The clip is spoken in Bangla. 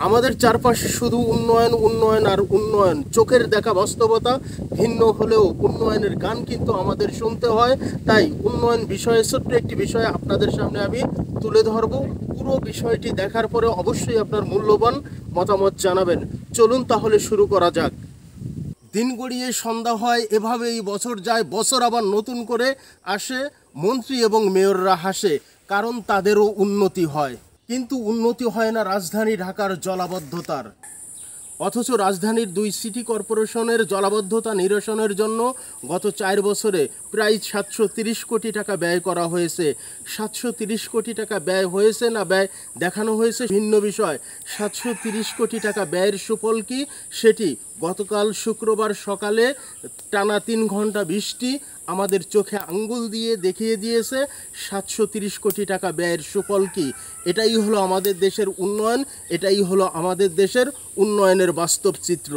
আমাদের চারপাশে শুধু উন্নয়ন উন্নয়ন আর উন্নয়ন, চোখের দেখা বাস্তবতা ভিন্ন হলেও উন্নয়নের গান কিন্তু আমাদের শুনতে হয়। তাই উন্নয়ন বিষয়ে ছোট্ট একটি বিষয় আপনাদের সামনে আমি তুলে ধরব। পুরো বিষয়টি দেখার পরে অবশ্যই আপনার মূল্যবান মতামত জানাবেন। চলুন তাহলে শুরু করা যাক। দিন গড়িয়ে সন্ধ্যা হয়, এভাবেই বছর যায়, বছর আবার নতুন করে আসে। মন্ত্রী এবং মেয়ররা হাসে, কারণ তাদেরও উন্নতি হয়। কিন্তু উন্নতি হয় না রাজধানী ঢাকার জলাবদ্ধতার। অথচ রাজধানীর দুই সিটি কর্পোরেশনের জলাবদ্ধতা নিরসনের জন্য গত 4 বছরে প্রায় 730 কোটি টাকা ব্যয় করা হয়েছে। 730 কোটি টাকা ব্যয় হয়েছে না ব্যয় দেখানো হয়েছে ভিন্ন বিষয়। 730 কোটি টাকা ব্যয়ের সুফল কি, সেটি গতকাল শুক্রবার সকালে টানা 3 ঘন্টা বৃষ্টি আমাদের চোখে আঙ্গুল দিয়ে দেখিয়ে দিয়েছে 730 কোটি টাকা ব্যয়ের সুফল কি। এটাই হলো আমাদের দেশের উন্নয়ন, এটাই হলো আমাদের দেশের উন্নয়নের বাস্তব চিত্র।